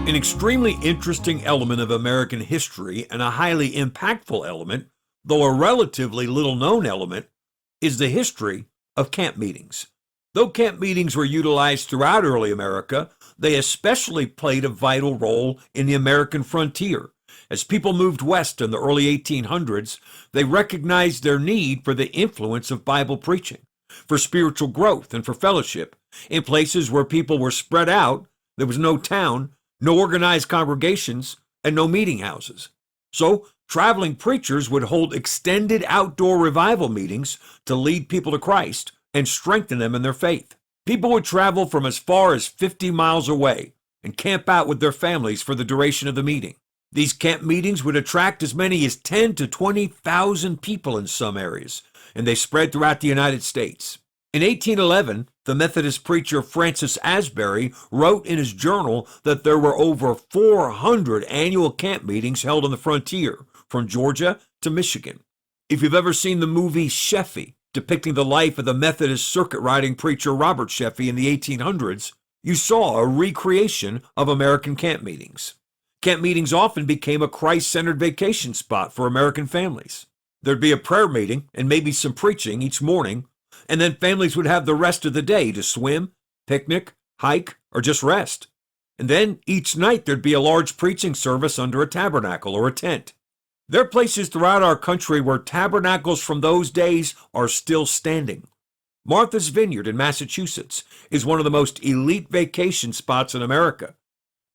An extremely interesting element of American history and a highly impactful element, though a relatively little-known element, is the history of camp meetings. Though camp meetings were utilized throughout early America, they especially played a vital role in the American frontier. As people moved west in the early 1800s, they recognized their need for the influence of Bible preaching, for spiritual growth, and for fellowship. In places where people were spread out, there was no town, no organized congregations, and no meeting houses. So, traveling preachers would hold extended outdoor revival meetings to lead people to Christ and strengthen them in their faith. People would travel from as far as 50 miles away and camp out with their families for the duration of the meeting. These camp meetings would attract as many as 10 to 20,000 people in some areas, and they spread throughout the United States. In 1811, the Methodist preacher Francis Asbury wrote in his journal that there were over 400 annual camp meetings held on the frontier, from Georgia to Michigan. If you've ever seen the movie Sheffey, depicting the life of the Methodist circuit-riding preacher Robert Sheffey in the 1800s, you saw a recreation of American camp meetings. Camp meetings often became a Christ-centered vacation spot for American families. There'd be a prayer meeting and maybe some preaching each morning, and then families would have the rest of the day to swim, picnic, hike, or just rest. And then each night there'd be a large preaching service under a tabernacle or a tent. There are places throughout our country where tabernacles from those days are still standing. Martha's Vineyard in Massachusetts is one of the most elite vacation spots in America.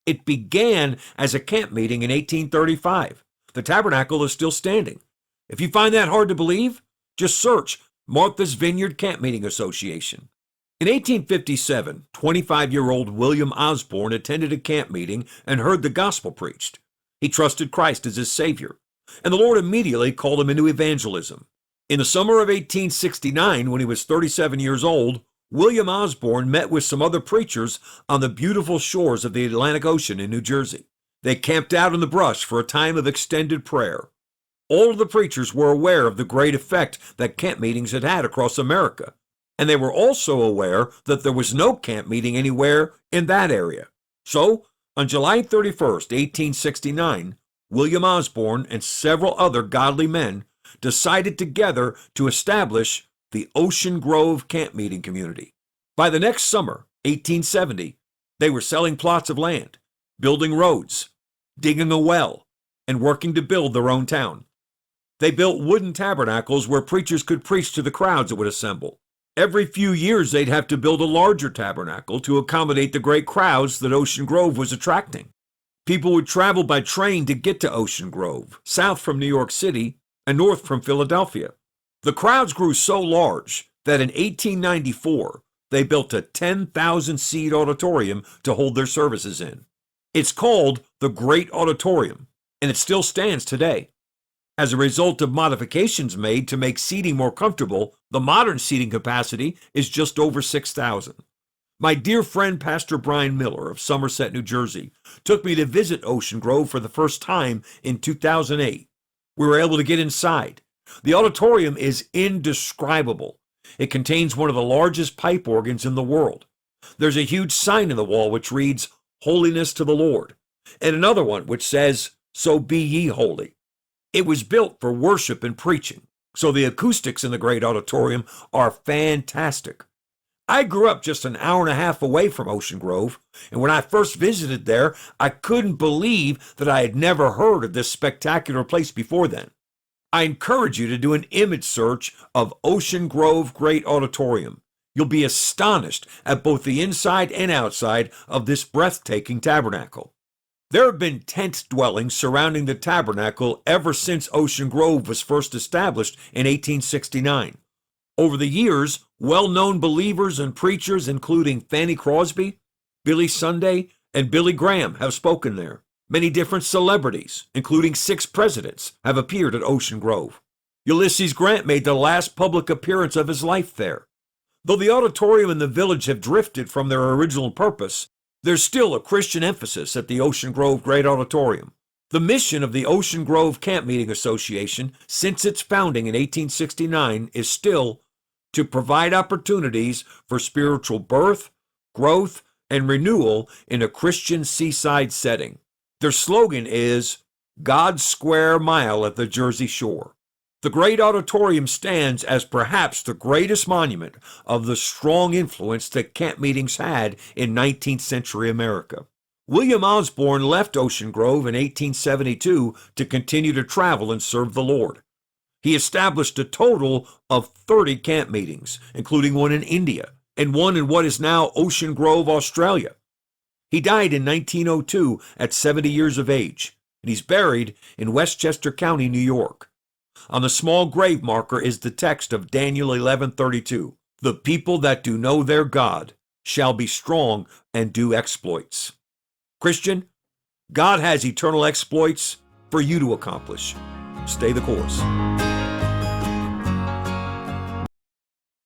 It began as a camp meeting in 1835. The tabernacle is still standing. If you find that hard to believe, just search Martha's Vineyard Camp Meeting Association. In 1857, 25-year-old William Osborne attended a camp meeting and heard the gospel preached. He trusted Christ as his Savior, and the Lord immediately called him into evangelism. In the summer of 1869, when he was 37 years old, William Osborne met with some other preachers on the beautiful shores of the Atlantic Ocean in New Jersey. They camped out in the brush for a time of extended prayer. All of the preachers were aware of the great effect that camp meetings had had across America, and they were also aware that there was no camp meeting anywhere in that area. So, on July 31st, 1869, William Osborne and several other godly men decided together to establish the Ocean Grove Camp Meeting Community. By the next summer, 1870, they were selling plots of land, building roads, digging a well, and working to build their own town. They built wooden tabernacles where preachers could preach to the crowds that would assemble. Every few years, they'd have to build a larger tabernacle to accommodate the great crowds that Ocean Grove was attracting. People would travel by train to get to Ocean Grove, south from New York City and north from Philadelphia. The crowds grew so large that in 1894, they built a 10,000-seat auditorium to hold their services in. It's called the Great Auditorium, and it still stands today. As a result of modifications made to make seating more comfortable, the modern seating capacity is just over 6,000. My dear friend Pastor Brian Miller of Somerset, New Jersey, took me to visit Ocean Grove for the first time in 2008. We were able to get inside. The auditorium is indescribable. It contains one of the largest pipe organs in the world. There's a huge sign in the wall which reads, "Holiness to the Lord," and another one which says, "So be ye holy." It was built for worship and preaching, so the acoustics in the great auditorium are fantastic. I grew up just an hour and a half away from Ocean Grove, and when I first visited there, I couldn't believe that I had never heard of this spectacular place before then. I encourage you to do an image search of Ocean Grove Great Auditorium. You'll be astonished at both the inside and outside of this breathtaking tabernacle. There have been tent dwellings surrounding the tabernacle ever since Ocean Grove was first established in 1869. Over the years, well-known believers and preachers, including Fanny Crosby, Billy Sunday, and Billy Graham, have spoken there. Many different celebrities, including 6 presidents, have appeared at Ocean Grove. Ulysses Grant made the last public appearance of his life there. Though the auditorium and the village have drifted from their original purpose, there's still a Christian emphasis at the Ocean Grove Great Auditorium. The mission of the Ocean Grove Camp Meeting Association since its founding in 1869 is still to provide opportunities for spiritual birth, growth, and renewal in a Christian seaside setting. Their slogan is God's Square Mile at the Jersey Shore. The great auditorium stands as perhaps the greatest monument of the strong influence that camp meetings had in 19th century America. William Osborne left Ocean Grove in 1872 to continue to travel and serve the Lord. He established a total of 30 camp meetings, including one in India and one in what is now Ocean Grove, Australia. He died in 1902 at 70 years of age, and he's buried in Westchester County, New York. On the small grave marker is the text of Daniel 11:32. The people that do know their God shall be strong and do exploits. Christian, God has eternal exploits for you to accomplish. Stay the course.